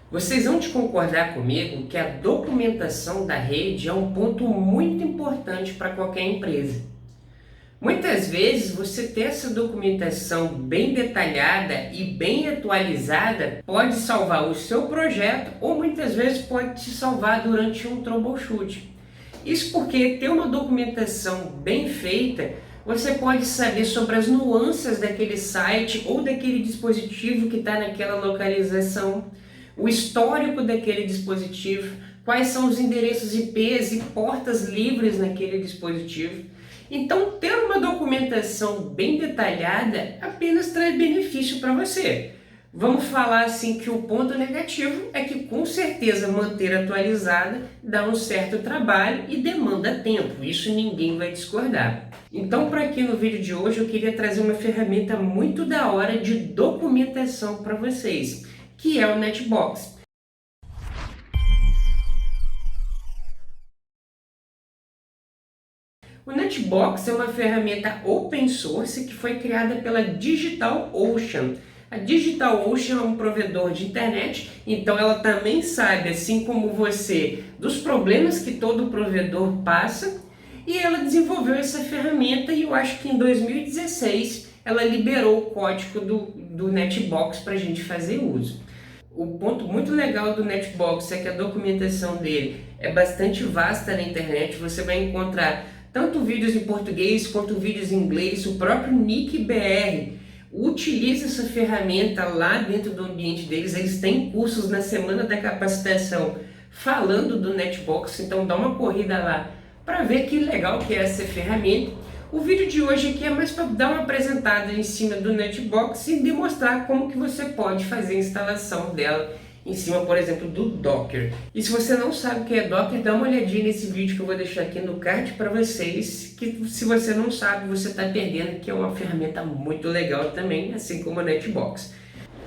Vocês vão de concordar comigo que a documentação da rede é um ponto muito importante para qualquer empresa. Muitas vezes você ter essa documentação bem detalhada e bem atualizada pode salvar o seu projeto ou muitas vezes pode te salvar durante um troubleshoot. Isso porque ter uma documentação bem feita, você pode saber sobre as nuances daquele site ou daquele dispositivo que está naquela localização, o histórico daquele dispositivo, quais são os endereços IPs e portas livres naquele dispositivo. Então, ter uma documentação bem detalhada apenas traz benefício para você. Vamos falar assim que o ponto negativo é que com certeza manter atualizada dá um certo trabalho e demanda tempo, isso ninguém vai discordar. Então, para aqui no vídeo de hoje eu queria trazer uma ferramenta muito da hora de documentação para vocês, que é o NetBox. O NetBox é uma ferramenta open source que foi criada pela DigitalOcean. A DigitalOcean é um provedor de internet, então ela também sabe, assim como você, dos problemas que todo provedor passa, e ela desenvolveu essa ferramenta e eu acho que em 2016 ela liberou o código do NetBox para a gente fazer uso. O ponto muito legal do NetBox é que a documentação dele é bastante vasta na internet, você vai encontrar tanto vídeos em português quanto vídeos em inglês. O próprio NIC.br utiliza essa ferramenta lá dentro do ambiente deles. Eles têm cursos na semana da capacitação falando do NetBox, então dá uma corrida lá para ver que legal que é essa ferramenta. O vídeo de hoje aqui é mais para dar uma apresentada em cima do NetBox e demonstrar como que você pode fazer a instalação dela em cima, por exemplo, do Docker. E se você não sabe o que é Docker, dá uma olhadinha nesse vídeo que eu vou deixar aqui no card para vocês, que se você não sabe, você está perdendo, que é uma ferramenta muito legal também, assim como o NetBox.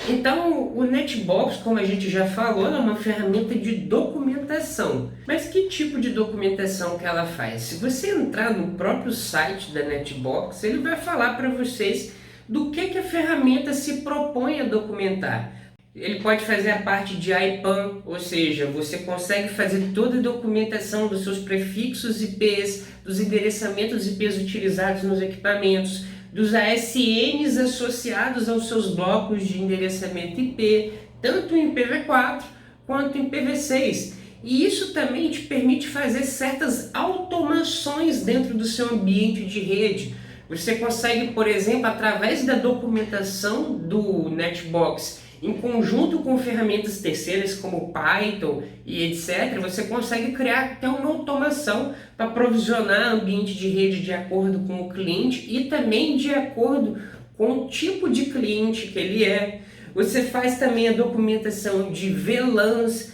Então, o NetBox, como a gente já falou, é uma ferramenta de documentação. Mas que tipo de documentação que ela faz? Se você entrar no próprio site da NetBox, ele vai falar para vocês do que a ferramenta se propõe a documentar. Ele pode fazer a parte de IPAM, ou seja, você consegue fazer toda a documentação dos seus prefixos IPs, dos endereçamentos IPs utilizados nos equipamentos, dos ASNs associados aos seus blocos de endereçamento IP, tanto em IPv4 quanto em IPv6. E isso também te permite fazer certas automações dentro do seu ambiente de rede. Você consegue, por exemplo, através da documentação do NetBox, em conjunto com ferramentas terceiras como Python e etc., você consegue criar até uma automação para provisionar ambiente de rede de acordo com o cliente e também de acordo com o tipo de cliente que ele é. Você faz também a documentação de VLANs,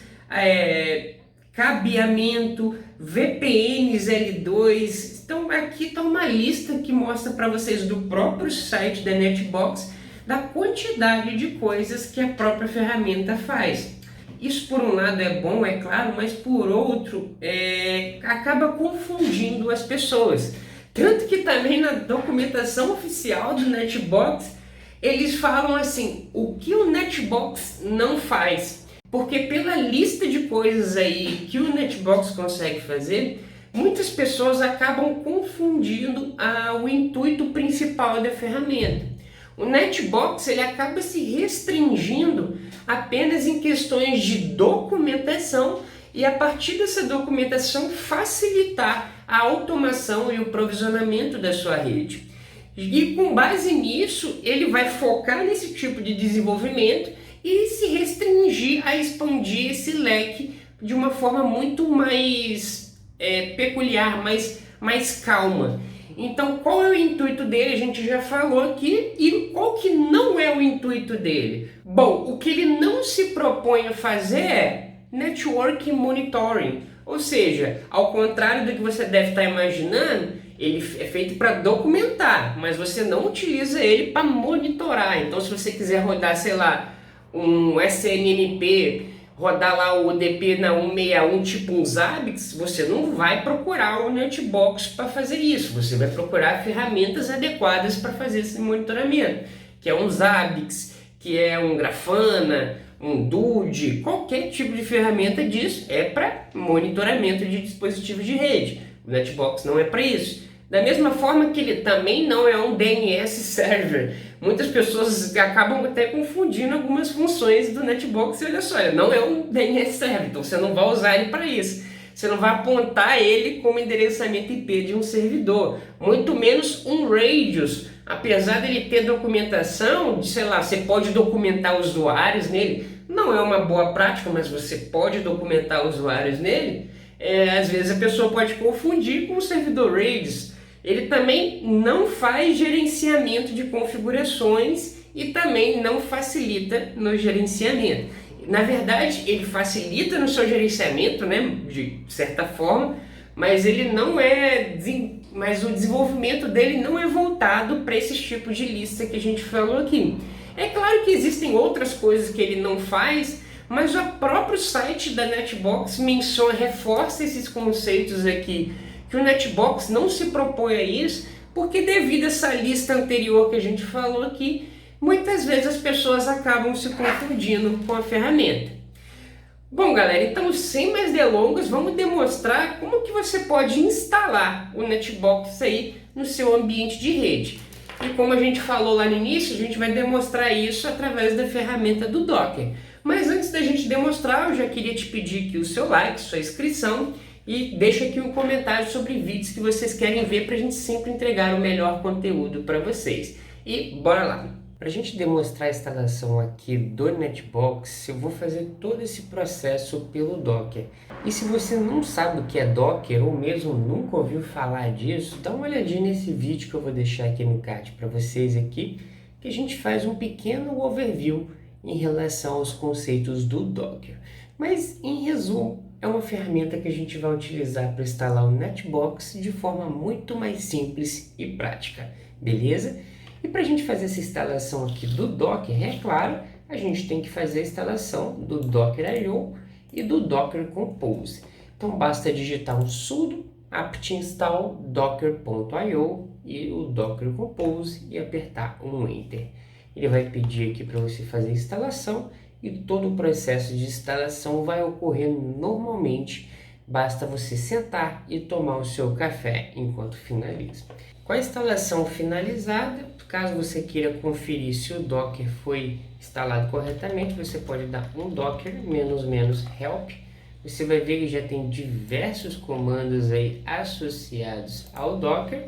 cabeamento, VPNs L2. Então aqui está uma lista que mostra para vocês do próprio site da NetBox da quantidade de coisas que a própria ferramenta faz. Isso por um lado é bom, é claro, mas por outro acaba confundindo as pessoas. Tanto que também na documentação oficial do NetBox eles falam assim, o que o NetBox não faz. Porque pela lista de coisas aí que o NetBox consegue fazer, muitas pessoas acabam confundindo o intuito principal da ferramenta. O NetBox ele acaba se restringindo apenas em questões de documentação e a partir dessa documentação facilitar a automação e o provisionamento da sua rede. E com base nisso ele vai focar nesse tipo de desenvolvimento e se restringir a expandir esse leque de uma forma muito mais peculiar, mais calma. Então, qual é o intuito dele? A gente já falou aqui. E qual que não é o intuito dele? Bom, o que ele não se propõe a fazer é Network Monitoring. Ou seja, ao contrário do que você deve estar imaginando, ele é feito para documentar, mas você não utiliza ele para monitorar. Então, se você quiser rodar, sei lá, um SNMP, rodar lá o ODP na 161 tipo um Zabbix, você não vai procurar o NetBox para fazer isso, você vai procurar ferramentas adequadas para fazer esse monitoramento, que é um Zabbix, que é um Grafana, um DUD, qualquer tipo de ferramenta disso é para monitoramento de dispositivos de rede. O NetBox não é para isso. Da mesma forma que ele também não é um DNS server. Muitas pessoas acabam até confundindo algumas funções do NetBox e olha só, ele não é um DNS server, então você não vai usar ele para isso. Você não vai apontar ele como endereçamento IP de um servidor, muito menos um radius. Apesar dele ter documentação, sei lá, você pode documentar usuários nele, não é uma boa prática, mas você pode documentar usuários nele. Às vezes a pessoa pode confundir com o servidor radius. Ele também não faz gerenciamento de configurações e também não facilita no gerenciamento. Na verdade, ele facilita no seu gerenciamento, né, de certa forma, mas ele não é, mas o desenvolvimento dele não é voltado para esses tipos de lista que a gente falou aqui. É claro que existem outras coisas que ele não faz, mas o próprio site da NetBox menciona, reforça esses conceitos aqui, que o NetBox não se propõe a isso, porque devido a essa lista anterior que a gente falou aqui, muitas vezes as pessoas acabam se confundindo com a ferramenta. Bom, galera, então sem mais delongas, vamos demonstrar como que você pode instalar o NetBox aí no seu ambiente de rede. E como a gente falou lá no início, a gente vai demonstrar isso através da ferramenta do Docker. Mas antes da gente demonstrar, eu já queria te pedir aqui o seu like, sua inscrição e deixa aqui um comentário sobre vídeos que vocês querem ver para a gente sempre entregar o melhor conteúdo para vocês. E bora lá! Para a gente demonstrar a instalação aqui do NetBox, eu vou fazer todo esse processo pelo Docker. E se você não sabe o que é Docker ou mesmo nunca ouviu falar disso, dá uma olhadinha nesse vídeo que eu vou deixar aqui no card para vocês aqui, que a gente faz um pequeno overview em relação aos conceitos do Docker. Mas em resumo, é uma ferramenta que a gente vai utilizar para instalar o NetBox de forma muito mais simples e prática, beleza? E para a gente fazer essa instalação aqui do Docker, é claro, a gente tem que fazer a instalação do Docker I/O e do Docker Compose. Então basta digitar um sudo apt install docker.io e o Docker Compose e apertar um Enter. Ele vai pedir aqui para você fazer a instalação e todo o processo de instalação vai ocorrer normalmente. Basta você sentar e tomar o seu café enquanto finaliza. Com a instalação finalizada, caso você queira conferir se o Docker foi instalado corretamente, você pode dar um docker --help. Você vai ver que já tem diversos comandos aí associados ao Docker,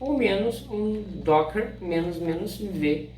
ou menos um docker --v,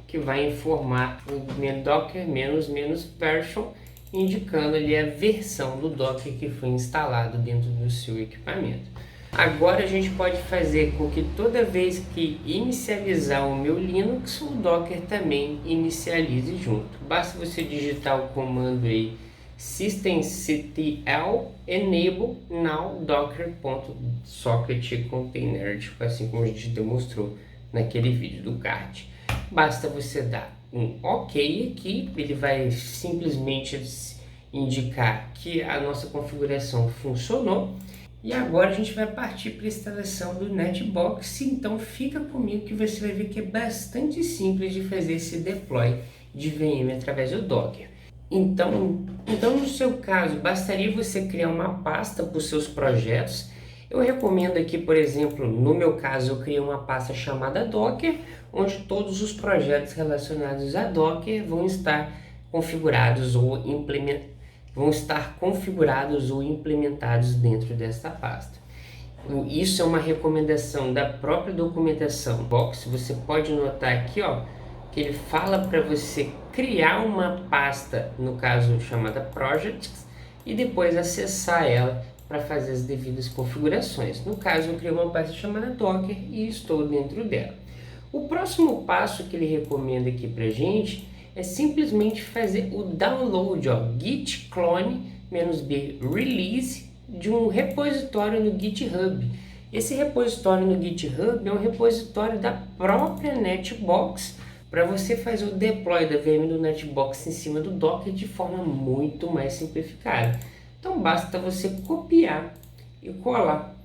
que vai informar o docker --version, indicando ali a versão do Docker que foi instalado dentro do seu equipamento. Agora a gente pode fazer com que toda vez que inicializar o meu Linux, o Docker também inicialize junto. Basta você digitar o comando aí systemctl enable now docker.socket container, assim como a gente demonstrou naquele vídeo do card. Basta você dar um OK aqui, ele vai simplesmente indicar que a nossa configuração funcionou. E agora a gente vai partir para a instalação do NetBox, então fica comigo que você vai ver que é bastante simples de fazer esse deploy de VM através do Docker. Então no seu caso, bastaria você criar uma pasta para os seus projetos. Eu recomendo aqui, por exemplo, no meu caso, eu criei uma pasta chamada Docker, onde todos os projetos relacionados a Docker vão estar configurados ou implementados dentro desta pasta. Isso é uma recomendação da própria documentação Box. Você pode notar aqui, ó, que ele fala para você criar uma pasta, no caso chamada Projects, e depois acessar ela para fazer as devidas configurações. No caso, eu criei uma pasta chamada Docker e estou dentro dela. O próximo passo que ele recomenda aqui para gente é simplesmente fazer o download, ó, git clone -b release de um repositório no GitHub. Esse repositório no GitHub é um repositório da própria NetBox para você fazer o deploy da VM do NetBox em cima do Docker de forma muito mais simplificada. Então basta você copiar e colar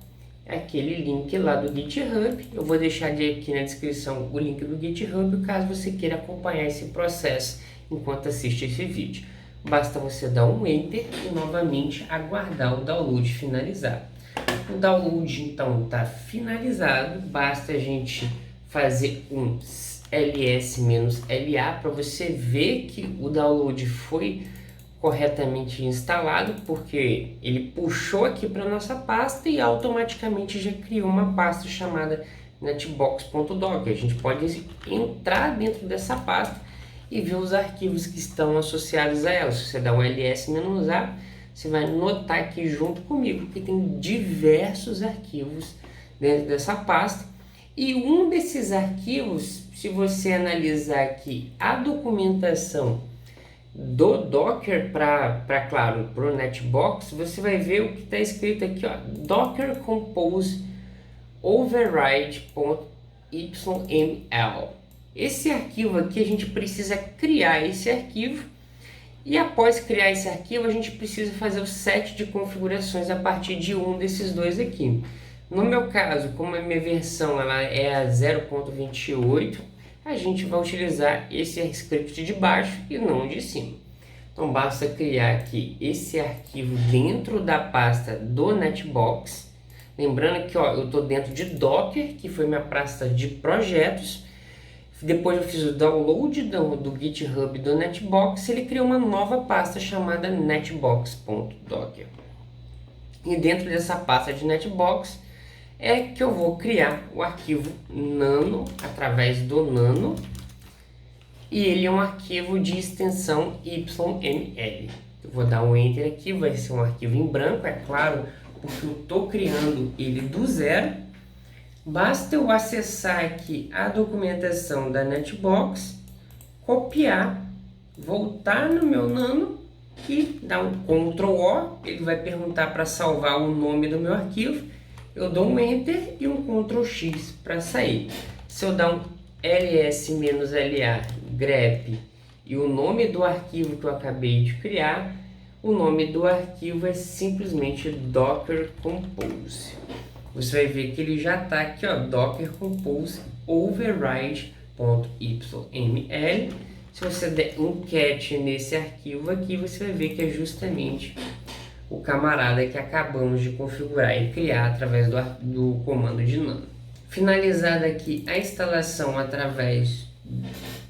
aquele link lá do GitHub. Eu vou deixar aqui na descrição o link do GitHub, caso você queira acompanhar esse processo enquanto assiste esse vídeo. basta você dar um Enter e novamente aguardar o download finalizar. O download então está finalizado, basta a gente fazer um ls-la para você ver que o download foi corretamente instalado, porque ele puxou aqui para nossa pasta e automaticamente já criou uma pasta chamada netbox.doc. A gente pode entrar dentro dessa pasta e ver os arquivos que estão associados a ela. Se você dá um ls-a, você vai notar aqui junto comigo que tem diversos arquivos dentro dessa pasta. E um desses arquivos, se você analisar aqui a documentação do Docker para o Netbox, você vai ver o que está escrito aqui, ó, Docker Compose override.yml. Esse arquivo aqui a gente precisa criar esse arquivo e após criar esse arquivo a gente precisa fazer o set de configurações a partir de um desses dois aqui. No meu caso, como a minha versão ela é a 0.28, a gente vai utilizar esse script de baixo e não de cima. Então basta criar aqui esse arquivo dentro da pasta do Netbox. Lembrando que eu estou dentro de Docker, que foi minha pasta de projetos. Depois eu fiz o download do GitHub do Netbox, ele criou uma nova pasta chamada netbox.docker. E dentro dessa pasta de Netbox é que eu vou criar o arquivo nano através do nano, e ele é um arquivo de extensão YML. Eu vou dar um Enter aqui, vai ser um arquivo em branco, é claro, porque eu estou criando ele do zero. Basta eu acessar aqui a documentação da Netbox, copiar, voltar no meu nano e dar um Ctrl O, ele vai perguntar para salvar o nome do meu arquivo. Eu dou um Enter e um Ctrl X para sair. Se eu dar um ls-la grep e o nome do arquivo que eu acabei de criar, o nome do arquivo é simplesmente Docker Compose. Você vai ver que ele já está aqui, ó, Docker Compose override.yml. Se você der um cat nesse arquivo aqui, você vai ver que é justamente o camarada que acabamos de configurar e criar através do comando de nano. Finalizada aqui a instalação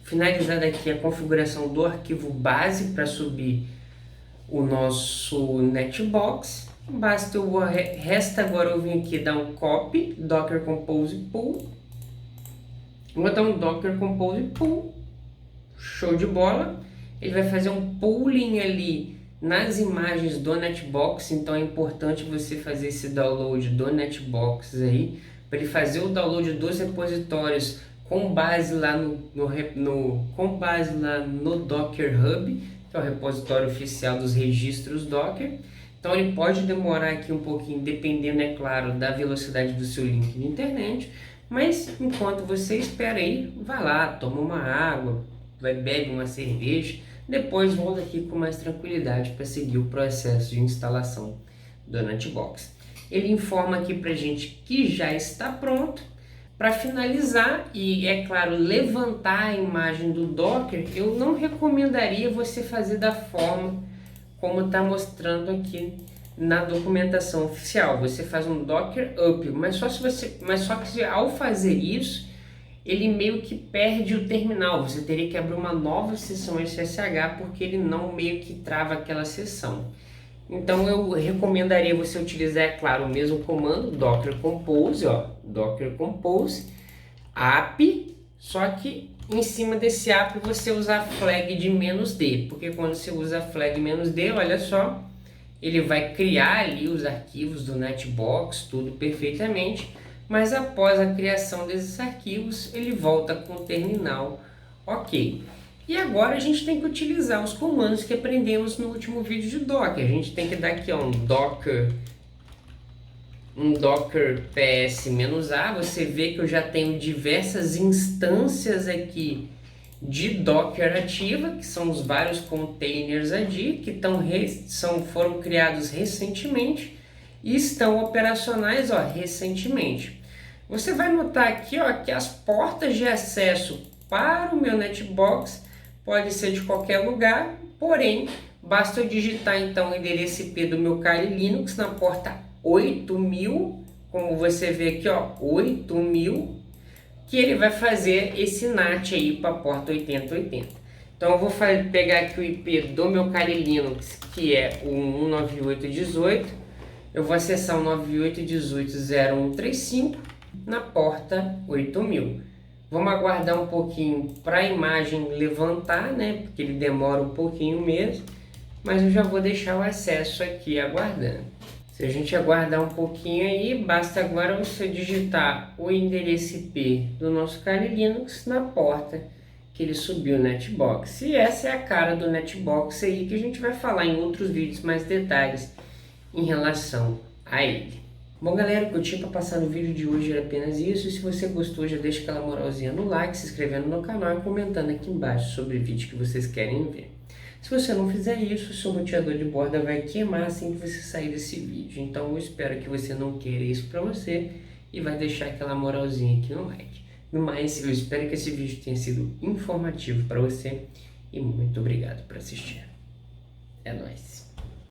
finalizada aqui a configuração do arquivo base para subir o nosso Netbox, resta agora eu vir aqui dar um copy Docker Compose Pool, vou dar um Docker Compose Pool, show de bola. Ele vai fazer um pooling ali nas imagens do Netbox, então é importante você fazer esse download do Netbox aí, para ele fazer o download dos repositórios com base lá no Docker Hub, que é o repositório oficial dos registros Docker. Então ele pode demorar aqui um pouquinho, dependendo, é claro, da velocidade do seu link de internet, mas enquanto você espera aí, vai lá, toma uma água, bebe uma cerveja, depois volta aqui com mais tranquilidade para seguir o processo de instalação do Netbox. Ele informa aqui para a gente que já está pronto. Para finalizar e, é claro, levantar a imagem do Docker, eu não recomendaria você fazer da forma como está mostrando aqui na documentação oficial. Você faz um Docker up, mas só que ao fazer isso, ele meio que perde o terminal. Você teria que abrir uma nova sessão SSH, porque ele não meio que trava aquela sessão. Então eu recomendaria você utilizar, é claro, o mesmo comando, Docker Compose, ó, Docker Compose app, só que em cima desse app você usa a flag de "-d", porque quando você usa a flag "-d", olha só, ele vai criar ali os arquivos do Netbox, tudo perfeitamente, mas após a criação desses arquivos, ele volta com o terminal ok. E agora a gente tem que utilizar os comandos que aprendemos no último vídeo de Docker. A gente tem que dar aqui, ó, um docker ps-a. Você vê que eu já tenho diversas instâncias aqui de Docker ativa, que são os vários containers ali, que foram criados recentemente e estão operacionais, ó, recentemente. Você vai notar aqui, ó, que as portas de acesso para o meu Netbox pode ser de qualquer lugar, porém Basta eu digitar então o endereço IP do meu Kali Linux na porta 8000, como você vê aqui, ó, 8000, que ele vai fazer esse NAT aí para a porta 8080. Então eu vou pegar aqui o IP do meu Kali Linux, que é o 198.18. Eu vou acessar o 98.18.0135 na porta 8000. Vamos aguardar um pouquinho para a imagem levantar, né? Porque ele demora um pouquinho mesmo. Mas eu já vou deixar o acesso aqui aguardando. Se a gente aguardar um pouquinho aí, basta agora você digitar o endereço IP do nosso Kali Linux na porta que ele subiu o Netbox. E essa é a cara do Netbox aí, que a gente vai falar em outros vídeos mais detalhes em relação a ele. Bom galera, o que eu tinha para passar no vídeo de hoje era apenas isso. E se você gostou, já deixa aquela moralzinha no like, se inscrevendo no canal e comentando aqui embaixo sobre o vídeo que vocês querem ver. Se você não fizer isso, o seu roteador de borda vai queimar assim que você sair desse vídeo. Então eu espero que você não queira isso para você e vai deixar aquela moralzinha aqui no like. No mais, eu espero que esse vídeo tenha sido informativo para você e muito obrigado por assistir. É nóis!